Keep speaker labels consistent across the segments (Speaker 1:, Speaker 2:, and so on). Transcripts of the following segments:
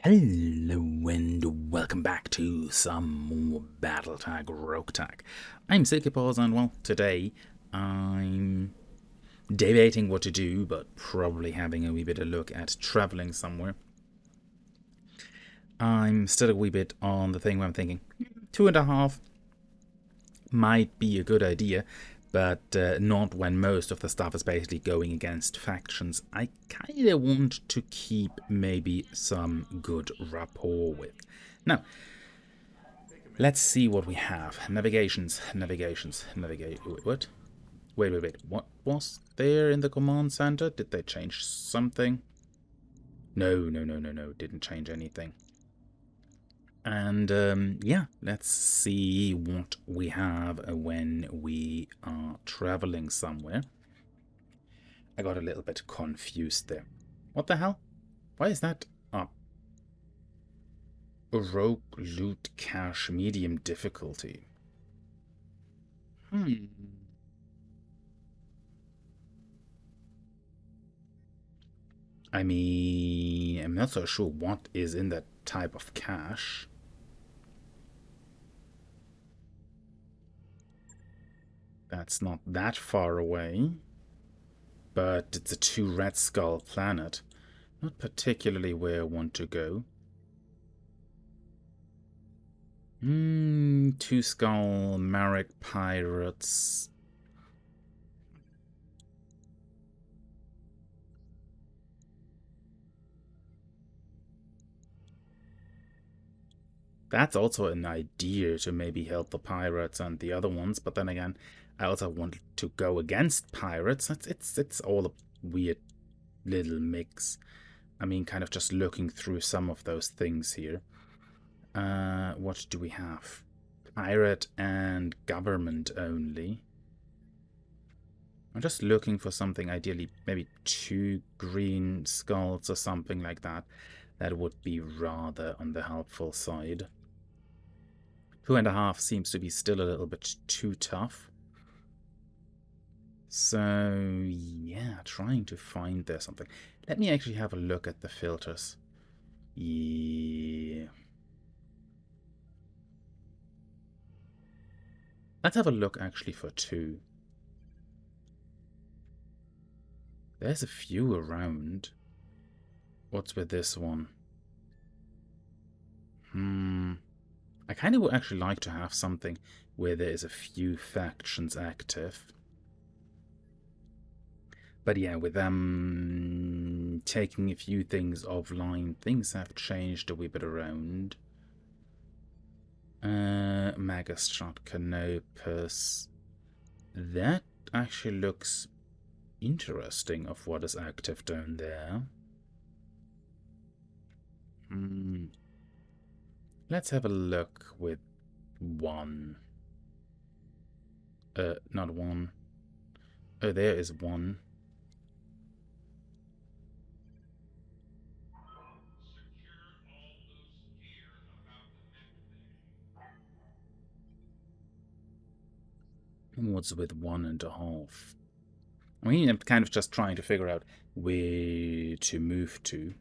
Speaker 1: Hello and welcome back to some more BattleTag RogueTech. I'm Silky Paws and well, today I'm debating what to do, but probably having a wee bit of look at travelling somewhere. I'm still a wee bit on the thing where I'm thinking 2.5 might be a good idea, but not when most of the stuff is basically going against factions I kind of want to keep maybe some good rapport with. Now, let's see what we have. Navigations. What? Wait. What was there in the command center? Did they change something? No. Didn't change anything. And yeah, let's see what we have when we are traveling somewhere. I got a little bit confused there. What the hell? Why is that up? A rogue loot cache medium difficulty. I mean, I'm not so sure what is in that type of cache. That's not that far away. But it's a 2 Red Skull planet. Not particularly where I want to go. 2 Skull, Marek Pirates. That's also an idea to maybe help the pirates and the other ones, but then again, I also want to go against pirates. It's all a weird little mix. I mean, kind of just looking through some of those things here. What do we have? Pirate and government only. I'm just looking for something, ideally maybe 2 green skulls or something like that. That would be rather on the helpful side. 2.5 seems to be still a little bit too tough. So, yeah, trying to find there something. Let me actually have a look at the filters. Yeah. Let's have a look actually for 2. There's a few around. What's with this one? I kind of would actually like to have something where there is a few factions active. But yeah, with them taking a few things offline, things have changed a wee bit around. Magistrat Canopus. That actually looks interesting of what is active down there. Let's have a look with 1. Not 1. Oh, there is 1. What's with 1.5? I mean, I'm kind of just trying to figure out where to move to.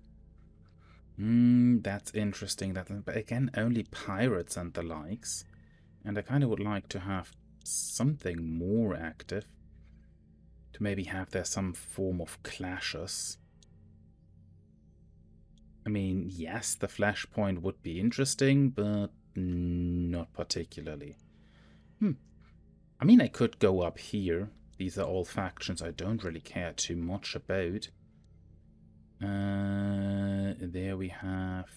Speaker 1: That's interesting. But again, only pirates and the likes. And I kind of would like to have something more active. To maybe have there some form of clashes. I mean, yes, the flashpoint would be interesting, but not particularly. I mean, I could go up here. These are all factions I don't really care too much about. There we have...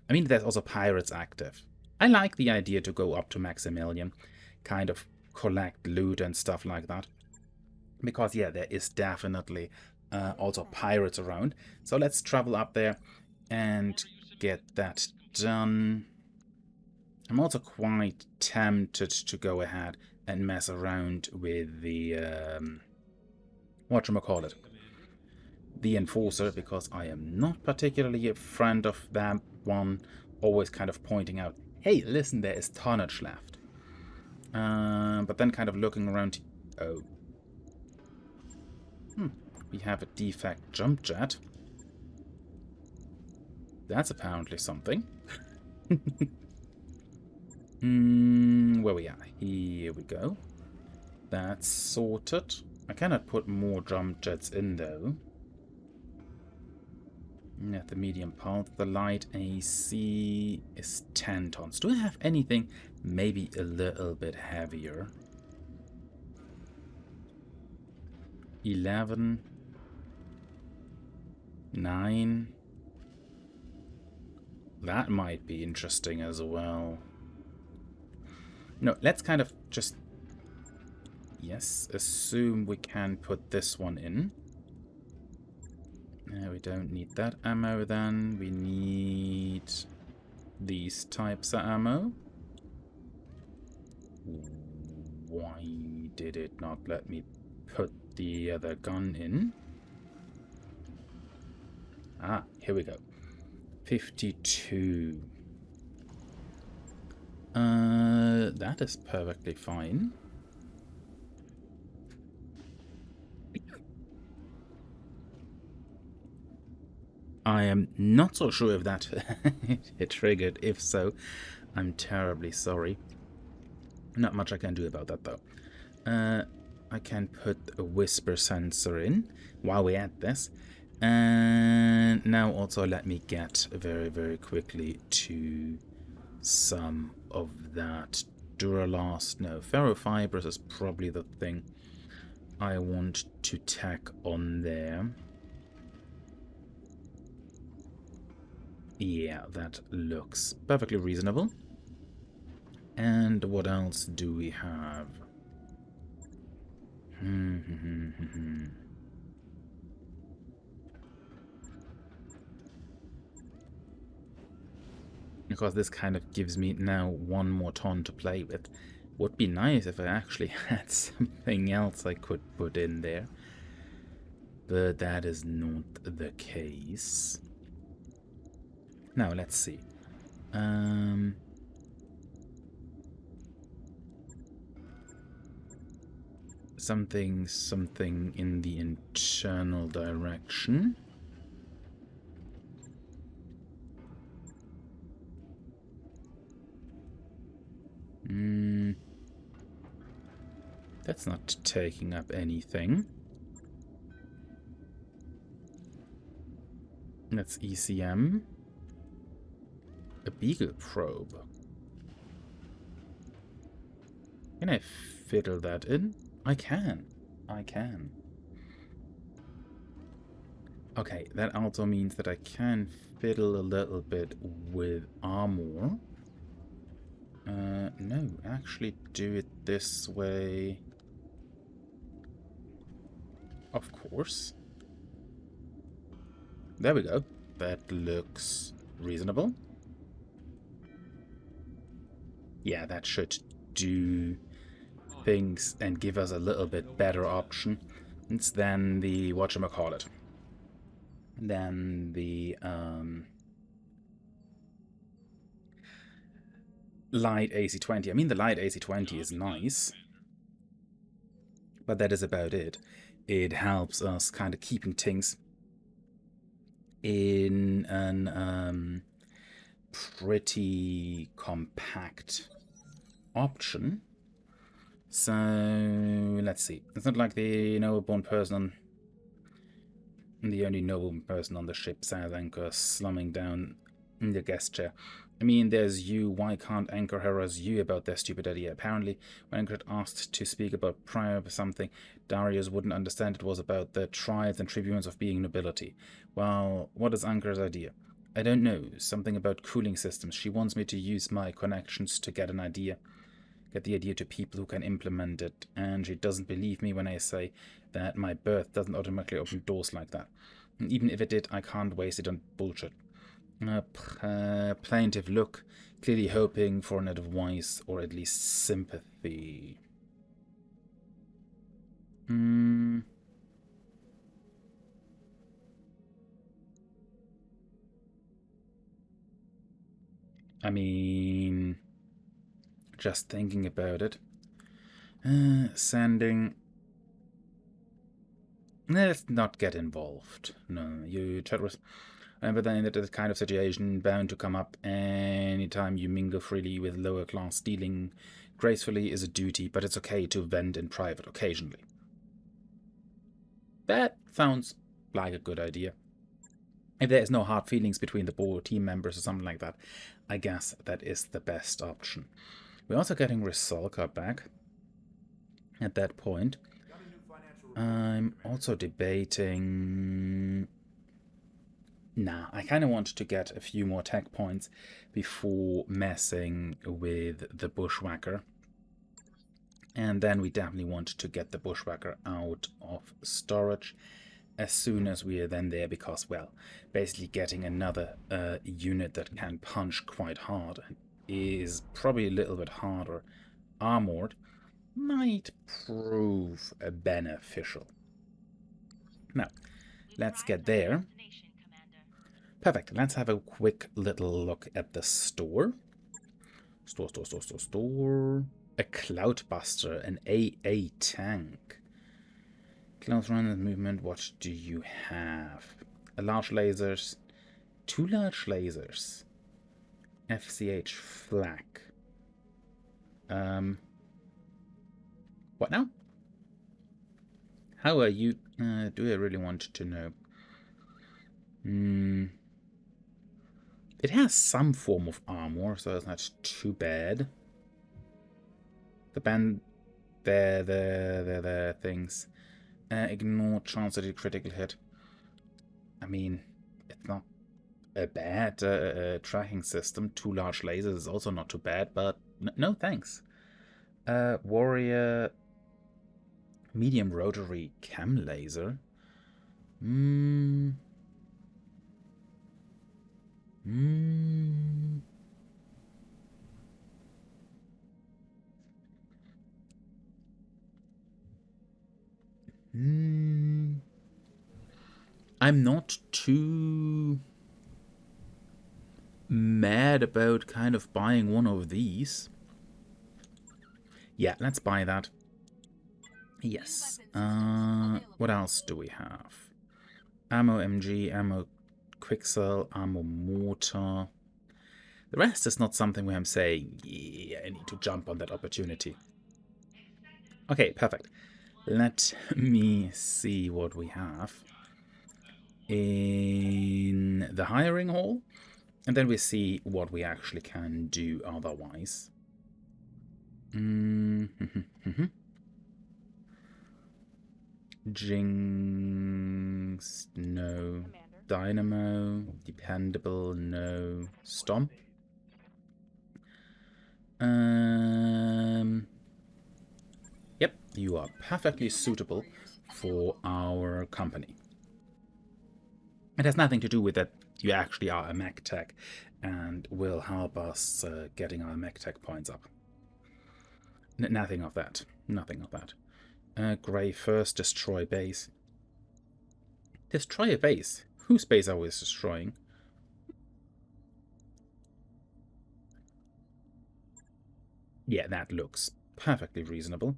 Speaker 1: I mean, there's also pirates active. I like the idea to go up to Maximilian, kind of collect loot and stuff like that. Because, yeah, there is definitely also pirates around. So let's travel up there and get that done. I'm also quite tempted to go ahead and mess around with the whatchamacallit, the enforcer, because I am not particularly a friend of that one, always kind of pointing out, hey, listen, there is tonnage left. But then kind of looking around, oh, we have a defect jump jet. That's apparently something. Where we are? Here we go. That's sorted. I cannot put more jump jets in though. At the medium pulse, the light AC is 10 tons. Do I have anything maybe a little bit heavier? 11, 9. That might be interesting as well. No, let's kind of just, yes, assume we can put this one in. We don't need that ammo then. We need these types of ammo. Why did it not let me put the other gun in? Ah, here we go. 52. That is perfectly fine. I am not so sure if that it triggered. If so, I'm terribly sorry. Not much I can do about that, though. I can put a whisper sensor in while we're at this. And now also let me get very, very quickly to some of that Duralast. No, ferrofibers is probably the thing I want to tack on there. Yeah, that looks perfectly reasonable. And what else do we have? Because this kind of gives me now 1 more ton to play with. Would be nice if I actually had something else I could put in there. But that is not the case. Now, let's see. Something in the internal direction. That's not taking up anything. That's ECM. A beagle probe. Can I fiddle that in? I can. I can. Okay, that also means that I can fiddle a little bit with armor. No, actually do it this way. Of course. There we go. That looks reasonable. Yeah, that should do things and give us a little bit better option than the whatchamacallit. Than the light AC-20. I mean, the light AC-20 is nice, but that is about it. It helps us kind of keeping things in an pretty compact option. So let's see. It's not like the noble-born person the only noble person on the ship says anchor slumming down in the guest chair. I mean, there's you. Why can't Anchor harass you about their stupid idea? Apparently, when Anchor asked to speak about prior something, Darius wouldn't understand it was about the trials and tribunes of being nobility. Well, what is Anchor's idea? I don't know. Something about cooling systems. She wants me to use my connections to get the idea to people who can implement it, and she doesn't believe me when I say that my birth doesn't automatically open doors like that. And even if it did, I can't waste it on bullshit. Plaintive look, clearly hoping for an advice or at least sympathy. I mean, just thinking about it. Sending. Let's not get involved. No, you chat with. But then that kind of situation bound to come up anytime you mingle freely with lower class. Dealing gracefully is a duty, but it's okay to vent in private occasionally. That sounds like a good idea. If there's no hard feelings between the board team members or something like that, I guess that is the best option. We're also getting Rysalka back at that point. I'm also debating... Nah, I kind of want to get a few more tech points before messing with the Bushwhacker. And then we definitely want to get the Bushwhacker out of storage as soon as we are then there, because, well, basically getting another unit that can punch quite hard is probably a little bit harder armored might prove beneficial. Now, let's get there. Perfect. Let's have a quick little look at the store. Store. A Cloudbuster, an AA tank. Close run and movement, what do you have? A large lasers, 2 large lasers. FCH flak. What now? How are you? Do I really want to know? It has some form of armor, so it's not too bad. The band, the things. Ignore chance at a critical hit. I mean, it's not a bad tracking system. 2 large lasers is also not too bad, but no thanks. Warrior medium rotary chem laser. I'm not too mad about kind of buying one of these. Yeah, let's buy that. Yes. What else do we have? Ammo MG, ammo Quicksell, ammo mortar. The rest is not something where I'm saying, yeah, I need to jump on that opportunity. Okay, perfect. Let me see what we have in the hiring hall, and then we see what we actually can do otherwise. Jinx, no. Dynamo, dependable, no. Stomp. Yep, you are perfectly suitable for our company. It has nothing to do with that you actually are a mech tech and will help us getting our mech tech points up. Nothing of that. Nothing of that. Grey first, destroy base. Destroy a base? Whose base are we destroying? Yeah, that looks perfectly reasonable.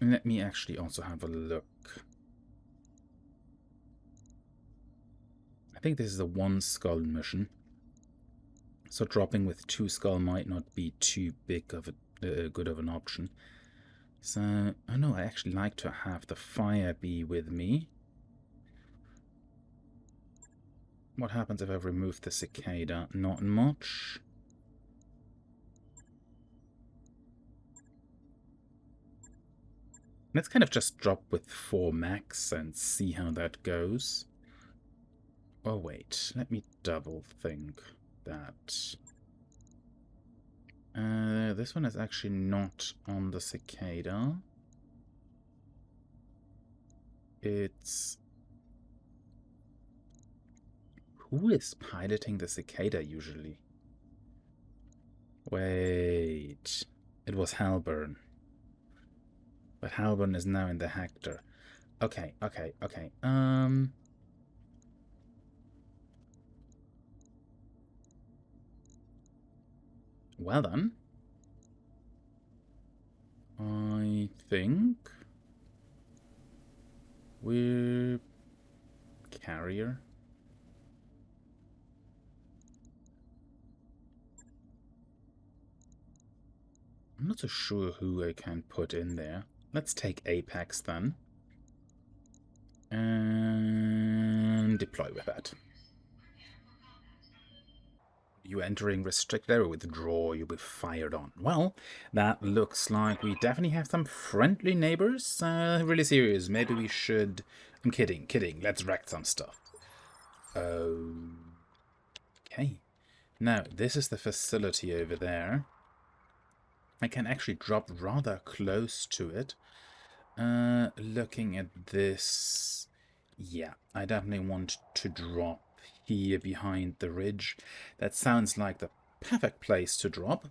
Speaker 1: Let me actually also have a look. I think this is a 1 skull mission. So dropping with 2 skull might not be too big of a good of an option. So, oh no, I actually like to have the fire be with me. What happens if I remove the cicada? Not much. Let's kind of just drop with 4 max and see how that goes. Oh wait, let me double think that. This one is actually not on the cicada. It's... Who is piloting the cicada usually? Wait... It was Halburn. But Halburn is now in the Hector. Okay. Well then. I think... We're... Carrier. I'm not so sure who I can put in there. Let's take Apex then. And deploy with that. You entering restricted area, withdraw, you'll be fired on. Well, that looks like we definitely have some friendly neighbors. Really serious. Maybe we should... I'm kidding. Let's wreck some stuff. Okay. Now, this is the facility over there. I can actually drop rather close to it. Looking at this... Yeah, I definitely want to drop here behind the ridge. That sounds like the perfect place to drop.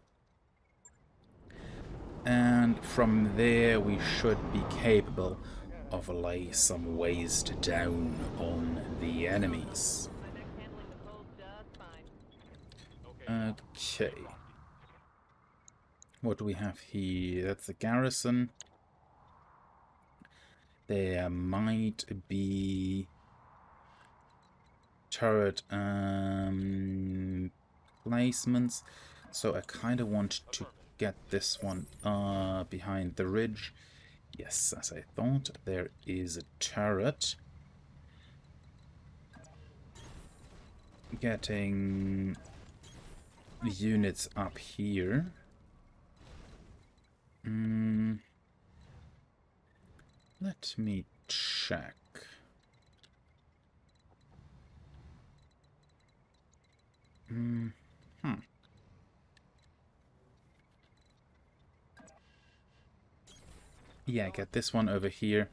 Speaker 1: And from there we should be capable of lay some waste down on the enemies. Okay. What do we have here? That's the garrison. There might be turret placements, so I kind of want to get this one behind the ridge. Yes, as I thought, there is a turret. Getting units up here. Let me check. Yeah, get this one over here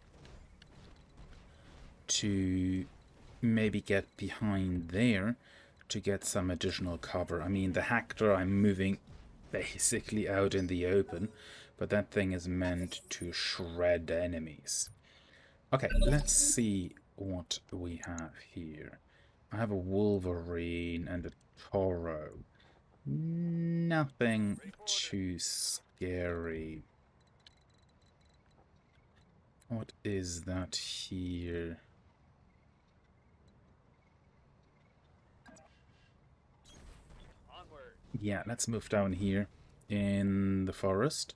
Speaker 1: to maybe get behind there to get some additional cover. I mean, the Hector I'm moving basically out in the open, but that thing is meant to shred enemies. Okay, let's see what we have here. I have a Wolverine and a Toro. Nothing too scary. What is that here? Yeah, let's move down here in the forest.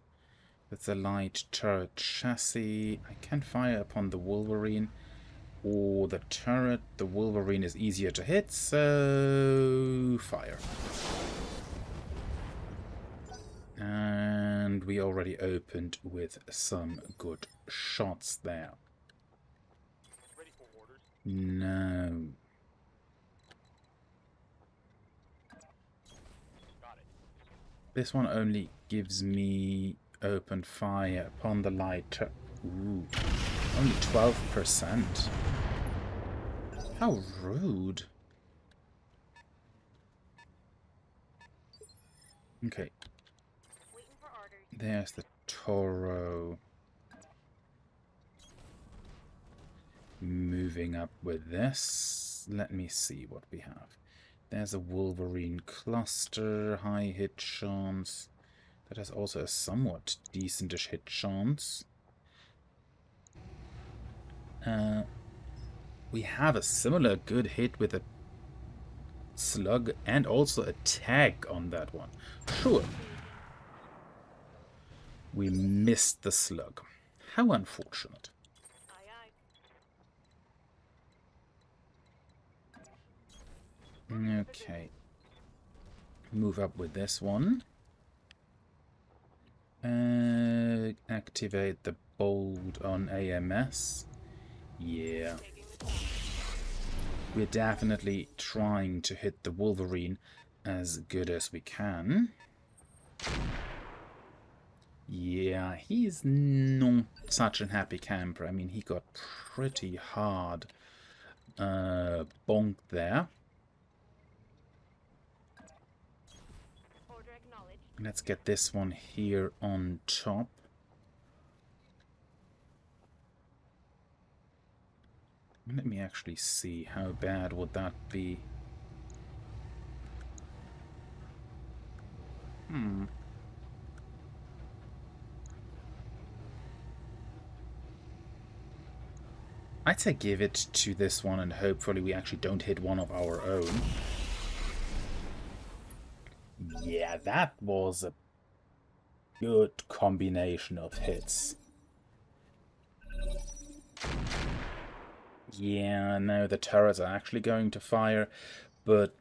Speaker 1: That's a light turret chassis. I can fire upon the Wolverine or the turret. The Wolverine is easier to hit, so fire. And we already opened with some good shots there. No. This one only gives me open fire upon the light. Ooh, only 12%. How rude. Okay. There's the Toro. Moving up with this. Let me see what we have. There's a Wolverine cluster, high hit chance. That has also a somewhat decentish hit chance. We have a similar good hit with a slug and also a tag on that one. Sure. We missed the slug. How unfortunate. Okay. Move up with this one. Activate the bolt on AMS. Yeah. We're definitely trying to hit the Wolverine as good as we can. Yeah, he's not such a happy camper. I mean, he got pretty hard bonked there. Let's get this one here on top. Let me actually see how bad would that be. I'd say give it to this one and hopefully we actually don't hit one of our own. Yeah, that was a good combination of hits. Yeah, no, the turrets are actually going to fire, but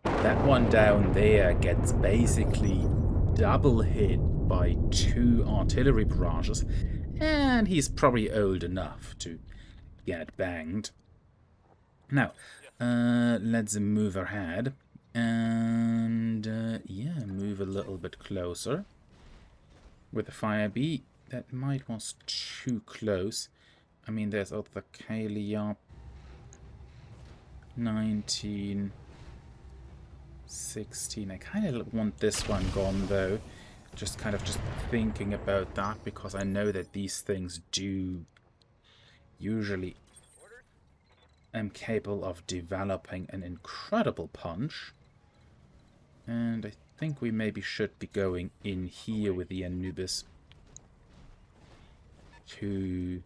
Speaker 1: that one down there gets basically double hit by 2 artillery barrages, and he's probably old enough to get banged. Now, let's move ahead, and yeah, move a little bit closer. With the fire bee, that might was too close. I mean, there's also the Kalia 19, 16. I kind of want this one gone, though. Just thinking about that, because I know that these things do usually am capable of developing an incredible punch. And I think we maybe should be going in here with the Anubis to,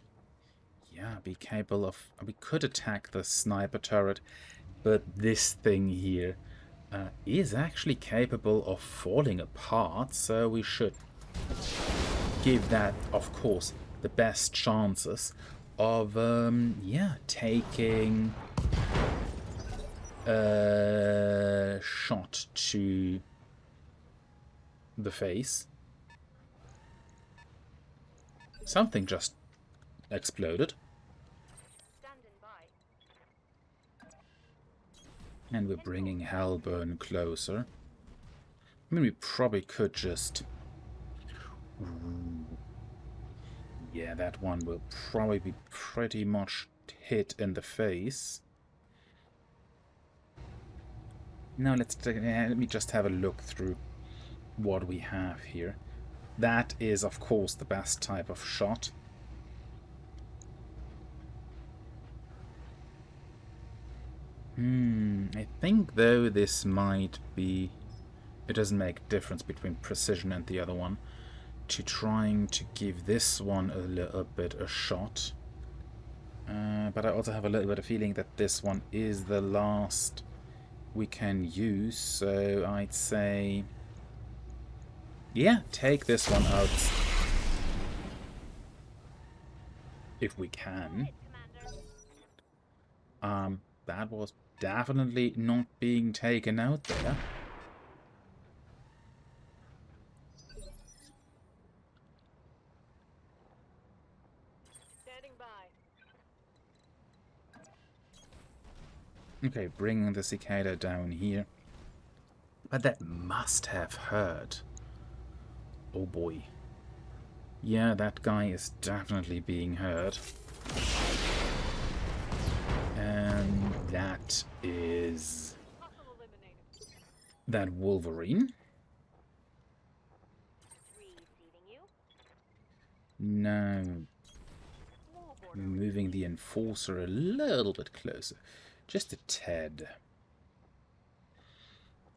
Speaker 1: yeah, be capable of... We could attack the sniper turret, but this thing here is actually capable of falling apart, so we should give that, of course, the best chances of, yeah, taking a shot to the face. Something just exploded. And we're bringing Hellburn closer. I mean, we probably could just... Ooh. Yeah, that one will probably be pretty much hit in the face. Now let me just have a look through what we have here. That is, of course, the best type of shot. I think, though, this might be... It doesn't make a difference between precision and the other one. To trying to give this one a little bit a shot. But I also have a little bit of feeling that this one is the last we can use. So I'd say... Yeah, take this one out. If we can. That was definitely not being taken out there.
Speaker 2: Standing by.
Speaker 1: Okay, bringing the cicada down here. But that must have hurt. Oh boy. Yeah, that guy is definitely being hurt. And that is... that Wolverine. Now, moving the Enforcer a little bit closer. Just a tad.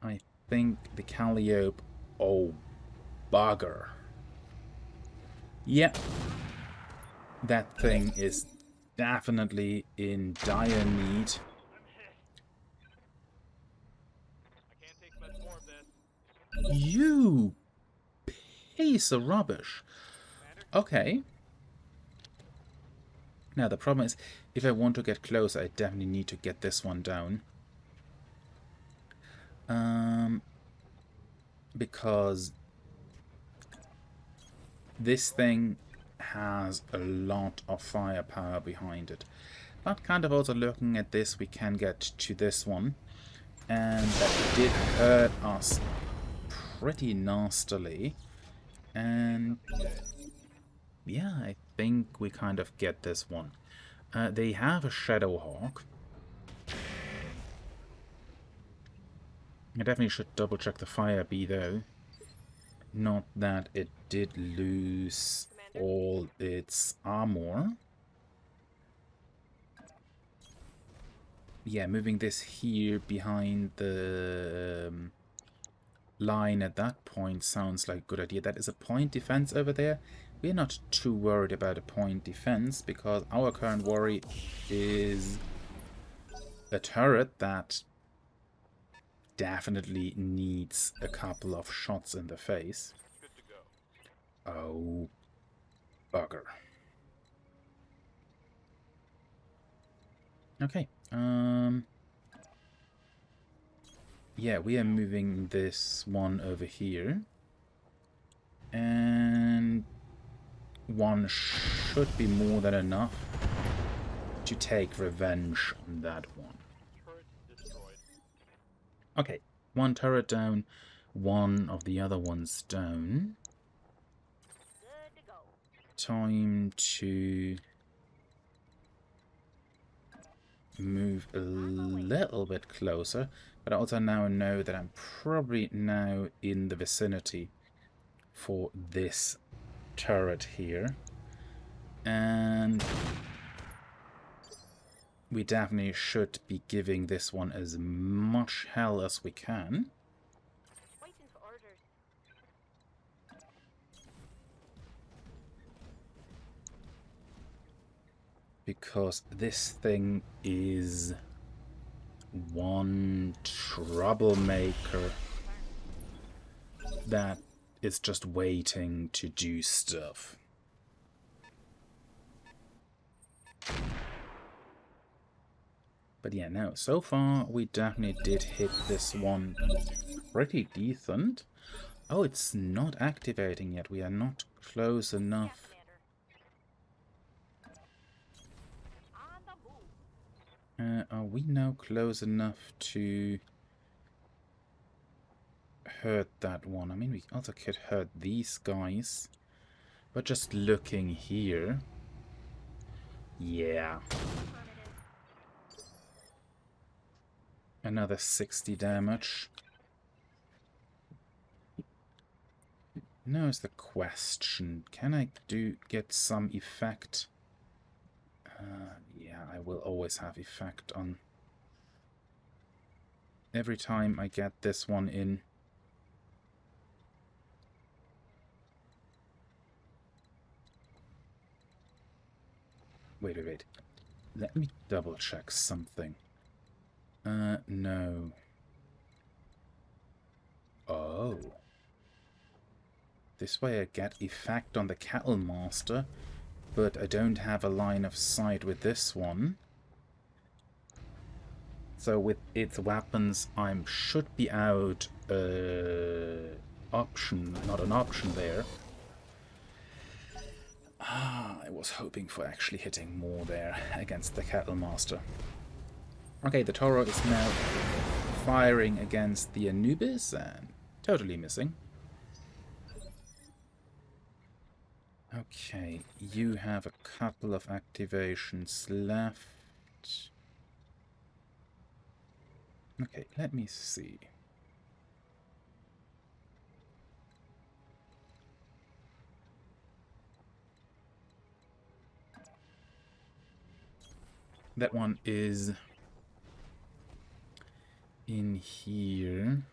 Speaker 1: I think the Calliope... Oh, bugger. Yep. That thing is definitely in dire need. You piece of rubbish. Okay. Now the problem is, if I want to get closer, I definitely need to get this one down. Because this thing has a lot of firepower behind it. But kind of also looking at this, we can get to this one. And that did hurt us pretty nastily. And yeah, I think we kind of get this one. They have a Shadowhawk. I definitely should double check the fire bee though. Not that it did lose all its armor. Yeah, moving this here behind the line at that point sounds like a good idea. That is a point defense over there. We're not too worried about a point defense because our current worry is a turret that definitely needs a couple of shots in the face. Oh, bugger. Okay. Yeah, we are moving this one over here. And one should be more than enough to take revenge on that one. Okay, one turret down, one of the other ones down. Time to move a little bit closer, but I also now know that I'm probably now in the vicinity for this turret here. And we definitely should be giving this one as much hell as we can. Because this thing is one troublemaker that is just waiting to do stuff. But yeah, no, so far we definitely did hit this one pretty decent. Oh, it's not activating yet. We are not close enough. Are we now close enough to hurt that one? I mean, we also could hurt these guys. But just looking here... Yeah. Another 60 damage. Now is the question, can I get some effect? Yeah, I will always have effect on every time I get this one in. Wait. Let me double check something. No. Oh. This way I get effect on the Cattle Master, but I don't have a line of sight with this one. So with its weapons, I should be out option, not an option there. I was hoping for actually hitting more there against the Cattle Master. Okay, the Toro is now firing against the Anubis and totally missing. Okay, you have a couple of activations left. Okay, let me see. That one is in here.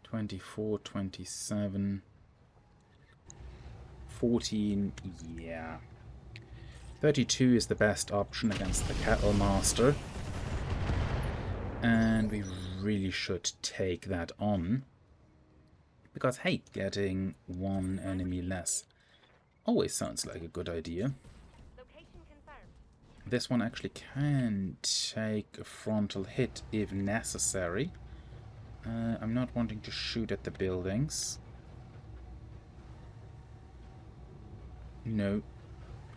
Speaker 1: 24, 27, 14, yeah. 32 is the best option against the Cattle Master. And we really should take that on. Because, hey, getting one enemy less always sounds like a good idea. This one actually can take a frontal hit if necessary. I'm not wanting to shoot at the buildings. No.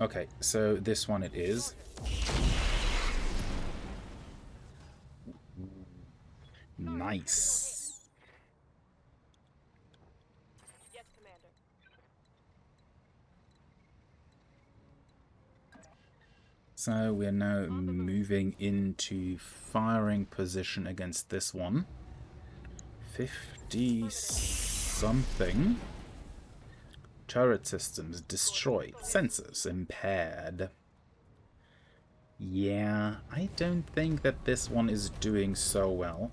Speaker 1: Okay, so this one it is. Nice.
Speaker 2: Yes, Commander.
Speaker 1: So we're now moving into firing position against this one. 50 something. Turret systems destroyed. Sensors impaired. Yeah, I don't think that this one is doing so well.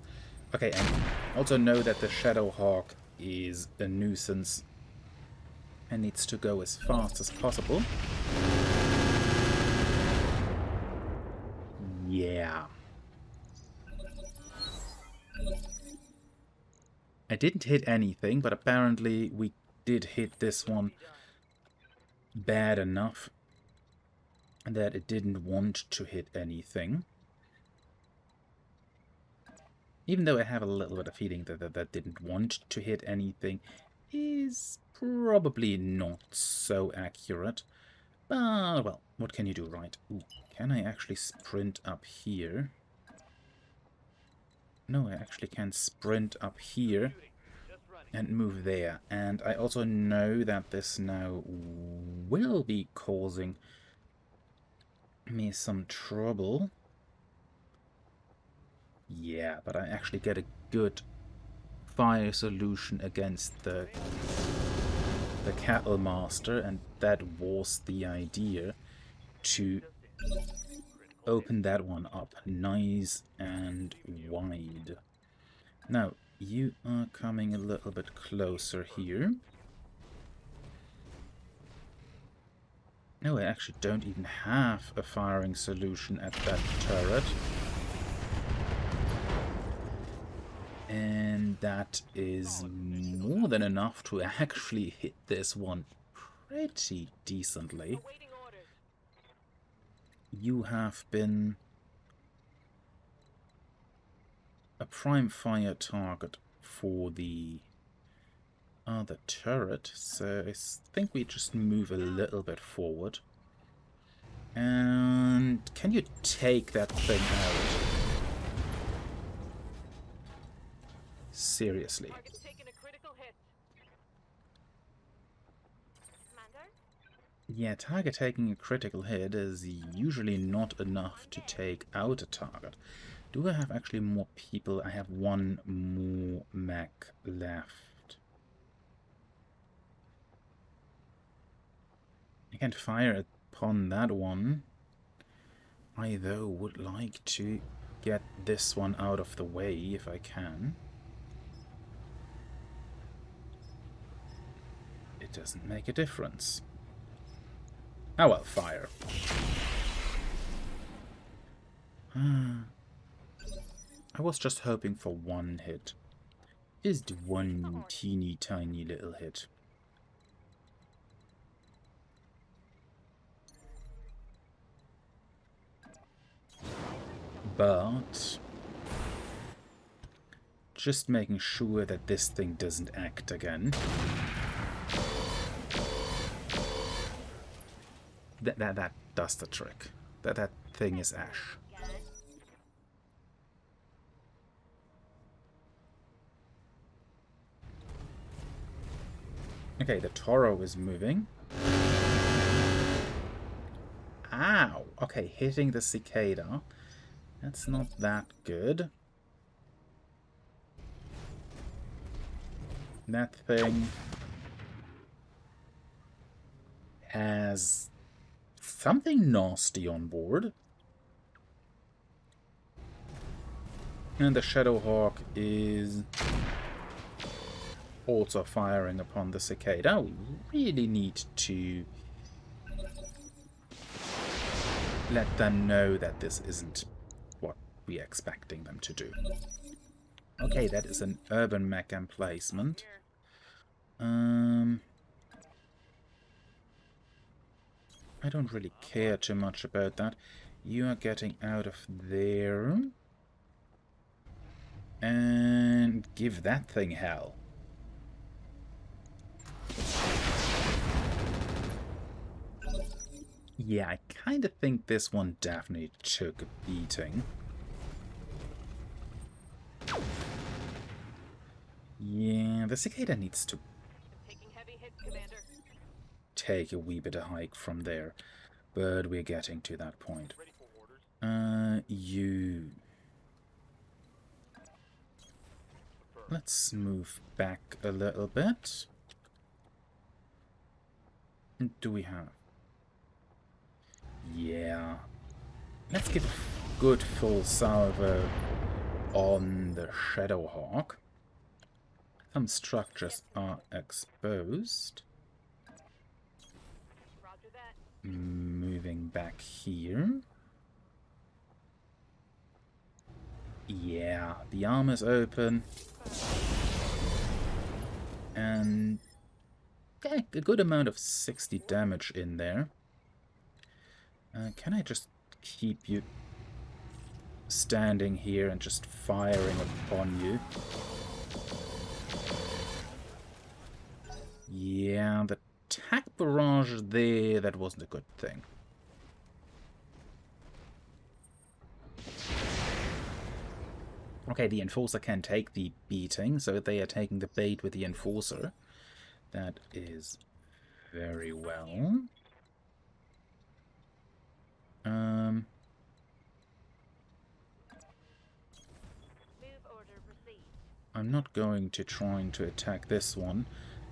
Speaker 1: Okay, and also know that the Shadowhawk is a nuisance and needs to go as fast as possible. Yeah. I didn't hit anything, but apparently we did hit this one bad enough that it didn't want to hit anything. Even though I have a little bit of feeling that didn't want to hit anything is probably not so accurate. But, well, what can you do, right? Ooh, can I actually sprint up here? No, I actually can sprint up here and move there. And I also know that this now will be causing me some trouble. Yeah, but I actually get a good fire solution against the cattle master, and that was the idea, to open that one up nice and wide. Now, you are coming a little bit closer here. No, I actually don't even have a firing solution at that turret. And that is more than enough to actually hit this one pretty decently. You have been a prime fire target for the other turret, so I think we just move a little bit forward. And can you take that thing out? Seriously. Yeah, target taking a critical hit is usually not enough to take out a target. Do I have actually more people? I have one more mech left. I can't fire upon that one. I, though, would like to get this one out of the way if I can. It doesn't make a difference. Oh well, fire. I was just hoping for one hit. Just one teeny tiny little hit. But just making sure that this thing doesn't act again. That does the trick. That thing is ash. Okay, the Toro is moving. Ow! Okay, hitting the cicada. That's not that good. That thing has something nasty on board. And the Shadowhawk is also firing upon the cicada. We really need to let them know that this isn't what we're expecting them to do. Okay, that is an urban mech emplacement. I don't really care too much about that. You are getting out of there. And give that thing hell. Yeah, I kind of think this one definitely took a beating. Yeah, the cicada needs to take a wee bit of hike from there, but we're getting to that point. You... Let's move back a little bit. Do we have... Yeah. Let's give a good full salvo on the Shadowhawk. Some structures are exposed. Moving back here. Yeah, the armor's open. And Okay, a good amount of 60 damage in there. Can I just keep you standing here and just firing upon you? Yeah, the attack barrage there, that wasn't a good thing. Okay, the Enforcer can take the beating, so they are taking the bait with the Enforcer. That is very well.
Speaker 2: Move order received.
Speaker 1: I'm not going to try to attack this one.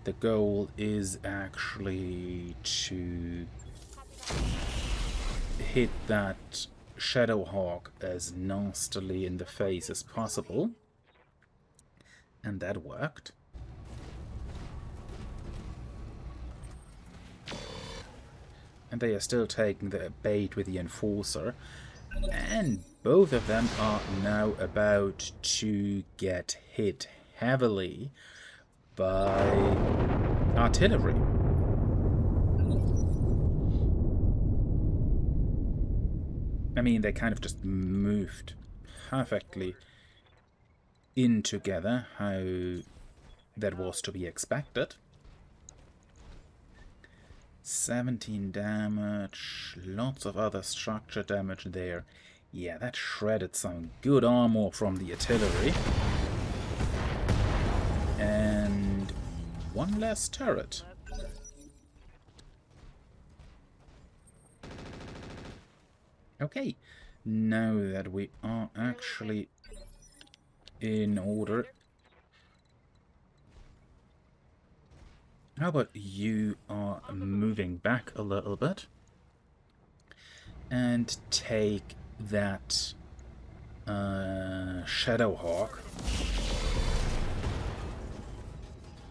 Speaker 1: The goal is actually to hit that Shadowhawk as nastily in the face as possible. And that worked. And they are still taking the bait with the Enforcer. And both of them are now about to get hit heavily by artillery. I mean, they kind of just moved perfectly in together, how that was to be expected. 17 damage, lots of other structure damage there. Yeah, that shredded some good armor from the artillery. And one less turret. Okay, now that we are actually in order, how about you are moving back a little bit and take that Shadowhawk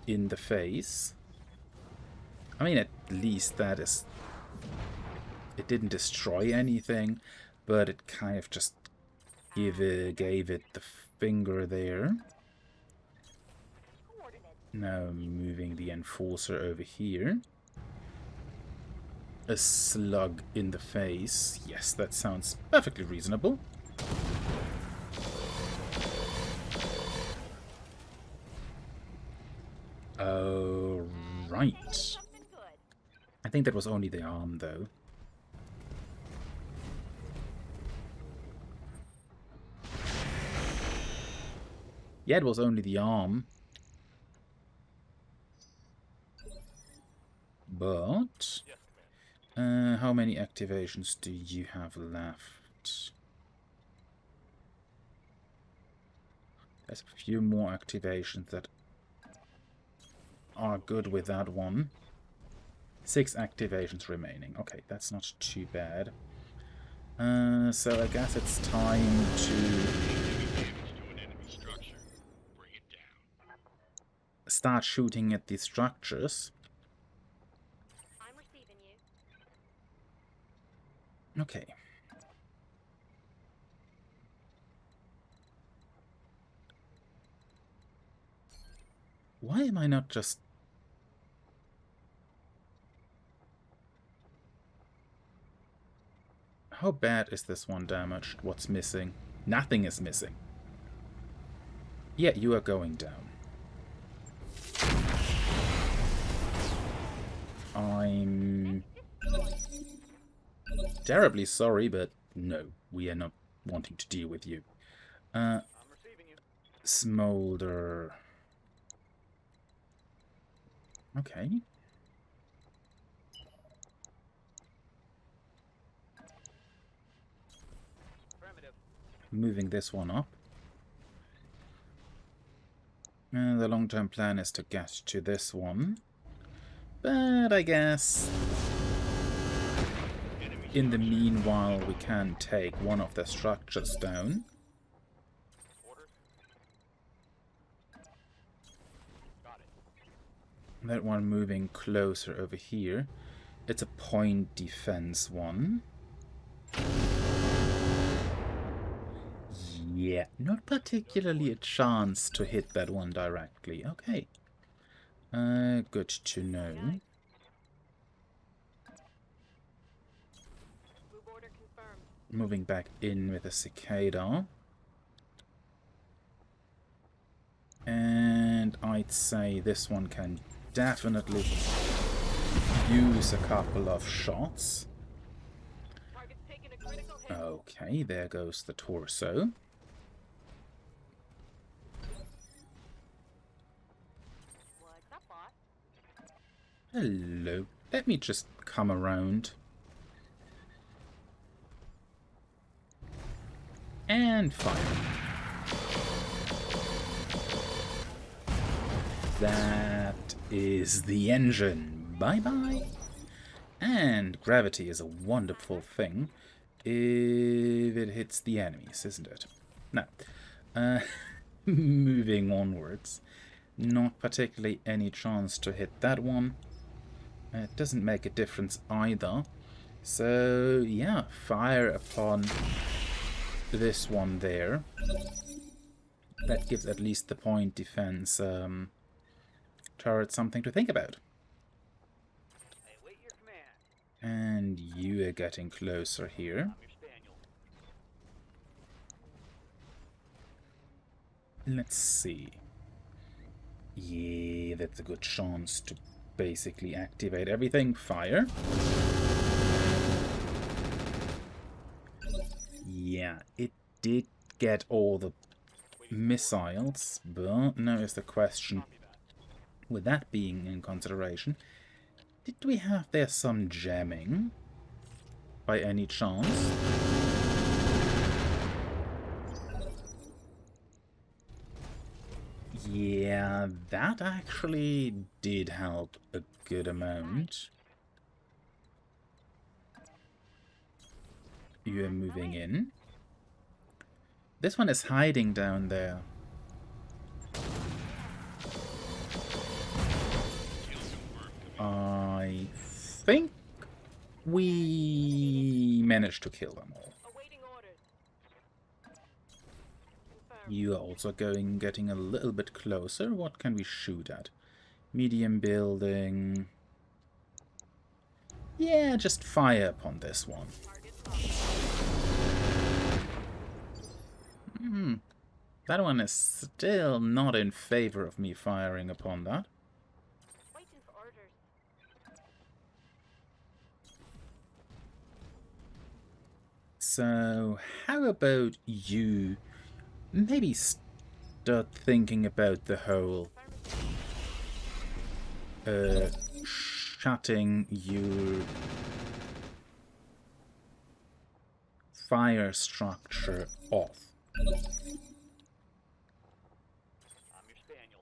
Speaker 1: in the face. I mean, at least that is... It didn't destroy anything, but it kind of just gave it the finger there. Now moving the Enforcer over here. A slug in the face. Yes, that sounds perfectly reasonable. Oh, right. I think that was only the arm, though. Yeah, it was only the arm. But how many activations do you have left? There's a few more activations that are good with that one. 6 activations remaining. Okay, that's not too bad. So I guess it's time to start shooting at these structures.
Speaker 2: I'm receiving you.
Speaker 1: Okay. Why am I not just... How bad is this one damaged? What's missing? Nothing is missing. Yeah, you are going down. I'm terribly sorry, but no, we are not wanting to deal with you.
Speaker 3: I'm receiving you.
Speaker 1: Smolder. Okay.
Speaker 3: Affirmative.
Speaker 1: Moving this one up. And the long-term plan is to get to this one. But I guess in the meanwhile we can take one of the structures down.
Speaker 3: Orders. Got it.
Speaker 1: That one moving closer over here. It's a point defense one. Yeah, not particularly a chance to hit that one directly. Okay. Good to know.
Speaker 2: Move order confirmed.
Speaker 1: Moving back in with a cicada. And I'd say this one can definitely use a couple of shots.
Speaker 2: Target's taking a critical hit.
Speaker 1: Okay, there goes the torso.
Speaker 2: What's up, boss?
Speaker 1: Hello. Let me just come around. And fire. That is the engine. Bye-bye. And gravity is a wonderful thing if it hits the enemies, isn't it? No. Moving onwards. Not particularly any chance to hit that one. It doesn't make a difference either. So, yeah, fire upon this one there. That gives at least the point defense turret something to think about.
Speaker 3: I await your command.
Speaker 1: And you are getting closer here.
Speaker 3: I'm your spaniel.
Speaker 1: Let's see. Yeah, that's a good chance to basically activate everything. Fire. Yeah, it did get all the missiles, but now is the question,
Speaker 3: Copy that.
Speaker 1: with that being in consideration, did we have there some jamming by any chance? Yeah, that actually did help a good amount. You are moving in. This one is hiding down there. I think we managed to kill them all.
Speaker 2: Awaiting orders. Confirmed.
Speaker 1: You are also getting a little bit closer. What can we shoot at? Medium building. Yeah, just fire upon this one.
Speaker 2: Target spotted.
Speaker 1: That one is still not in favor of me firing upon that.
Speaker 2: Waiting for orders.
Speaker 1: So, how about you maybe start thinking about the whole shutting your fire structure off.
Speaker 3: I'm your spaniel.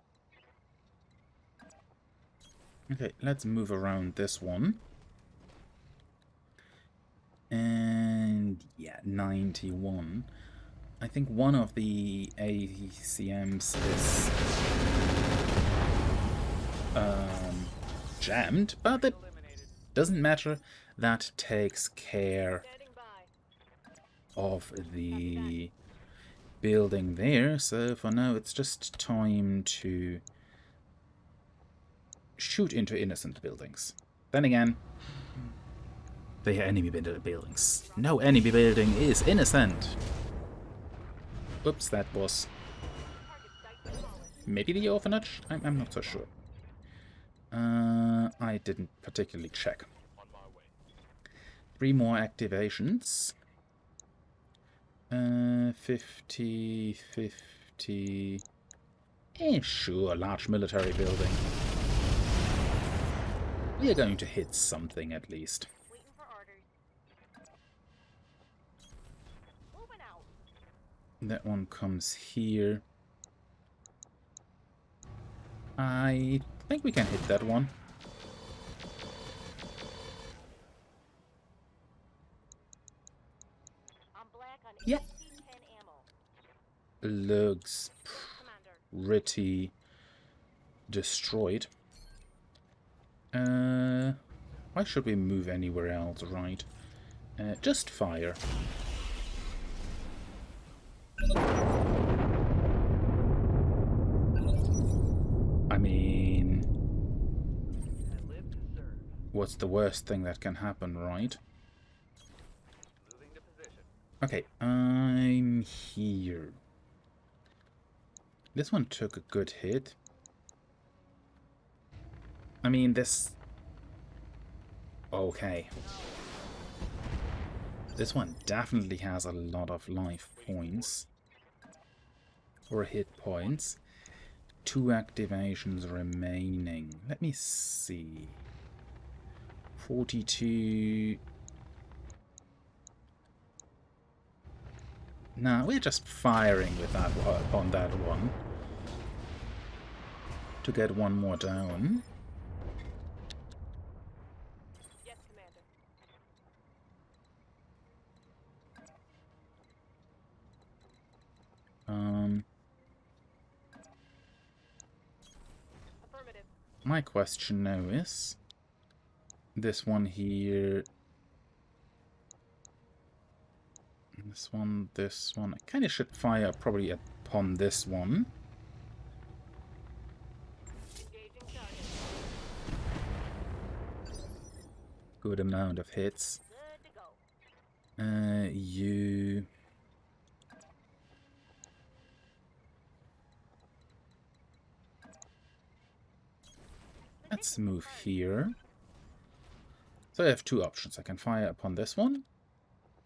Speaker 1: Okay, let's move around this one. And yeah, 91. I think one of the ACMs is jammed, but it
Speaker 3: Eliminated.
Speaker 1: doesn't matter. That takes care
Speaker 2: Standing by.
Speaker 1: of the building there. So for now, it's just time to shoot into innocent buildings. Then again, they are enemy buildings. No enemy building is innocent. Oops, that was
Speaker 2: Target site demolished.
Speaker 1: maybe the orphanage? I'm not so sure. I didn't particularly check.
Speaker 3: On my way.
Speaker 1: 3 more activations. 50, 50. Sure, large military building. We are going to hit something at least.
Speaker 2: Waiting for orders. Moving out.
Speaker 1: That one comes here. I think we can hit that one.
Speaker 2: I'm black on
Speaker 1: Yeah.
Speaker 2: AC-10 ammo.
Speaker 1: Looks
Speaker 2: Commander.
Speaker 1: pretty destroyed. Why should we move anywhere else, right? Just fire. I mean, what's the worst thing that can happen, right?
Speaker 3: Moving to position.
Speaker 1: Okay, I'm here. This one took a good hit. I mean, this... Okay. This one definitely has a lot of life points. Or hit points. 2 activations remaining. Let me see. 42... Nah, we're just firing with that on that one. To get one more down.
Speaker 2: Yes, Commander. Affirmative.
Speaker 1: My question now is... This one here... This one, this one... I kind of should fire probably upon this one.
Speaker 2: Engaging target.
Speaker 1: Good amount of hits.
Speaker 2: Good to go.
Speaker 1: You... Let's move here. So I have 2 options. I can fire upon this one.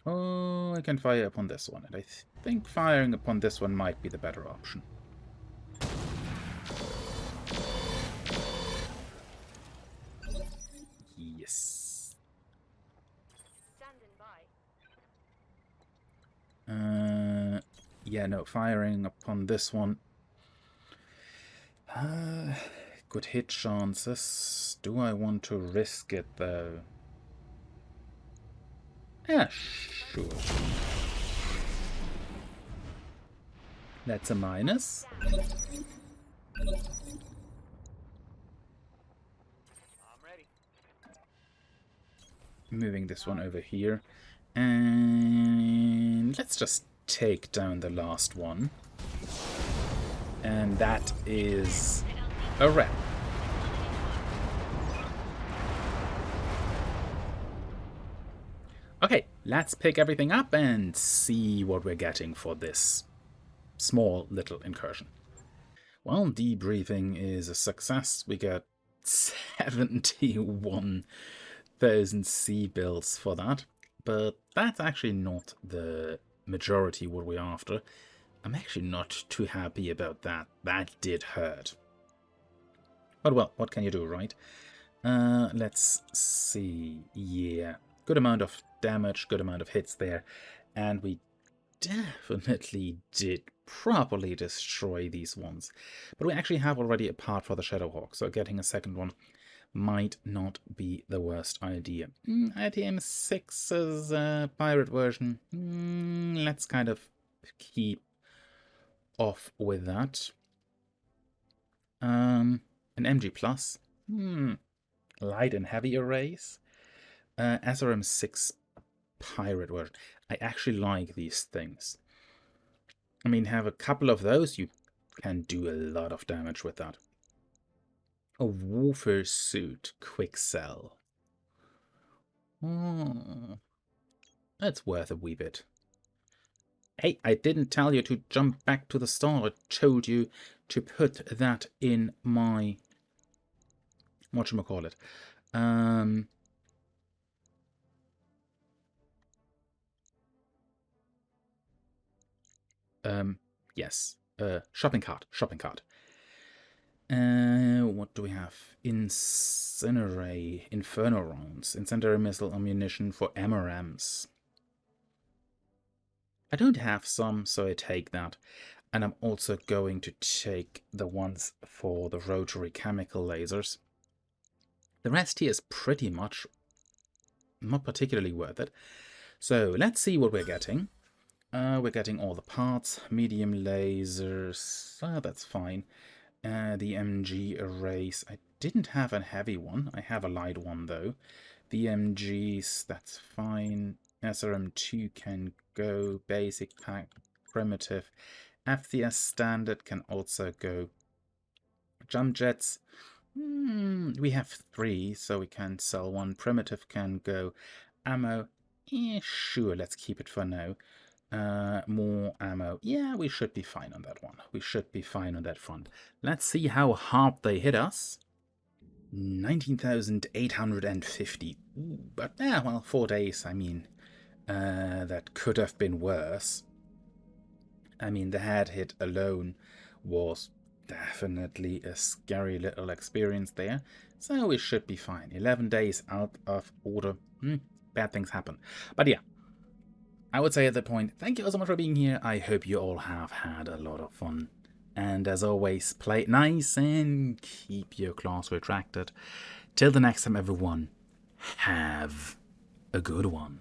Speaker 1: Oh, I can fire upon this one. And I think firing upon this one might be the better option. Yes.
Speaker 2: Standing by.
Speaker 1: Yeah, no, firing upon this one. Good hit chances. Do I want to risk it, though? Yeah, sure. That's a minus.
Speaker 3: I'm ready.
Speaker 1: Moving this one over here. And let's just take down the last one. And that is a wrap. Okay, let's pick everything up and see what we're getting for this small little incursion. Well, debriefing is a success. We get 71,000 C bills for that. But that's actually not the majority what we're after. I'm actually not too happy about that. That did hurt. But well, what can you do, right? Let's see. Yeah, good amount of damage, good amount of hits there. And we definitely did properly destroy these ones. But we actually have already a part for the Shadowhawk, so getting a second one might not be the worst idea. ITM 6's pirate version. Let's kind of keep off with that. An MG Plus. Light and heavy arrays. SRM 6 pirate version. I actually like these things. I mean, have a couple of those, you can do a lot of damage with that. A Woofer suit, quick sell. That's worth a wee bit. Hey, I didn't tell you to jump back to the start. I told you to put that in my... whatchamacallit? Yes. Shopping cart. What do we have? Incinerate, Inferno rounds, incendiary missile ammunition for MRMs. I don't have some, so I take that. And I'm also going to take the ones for the rotary chemical lasers. The rest here is pretty much not particularly worth it. So let's see what we're getting. We're getting all the parts, medium lasers, that's fine. The MG arrays, I didn't have a heavy one, I have a light one though. The MGs, that's fine. SRM2 can go, basic pack, primitive. FCS standard can also go. Jump jets, We have 3, so we can sell 1. Primitive can go. Ammo, sure, let's keep it for now. More ammo. Yeah, we should be fine on that one. We should be fine on that front. Let's see how hard they hit us. 19,850. But, yeah, well, 4 days, I mean, that could have been worse. I mean, the head hit alone was definitely a scary little experience there. So we should be fine. 11 days out of order. Bad things happen. But yeah, I would say at that point, thank you all so much for being here. I hope you all have had a lot of fun. And as always, play it nice and keep your claws retracted. Till the next time, everyone, have a good one.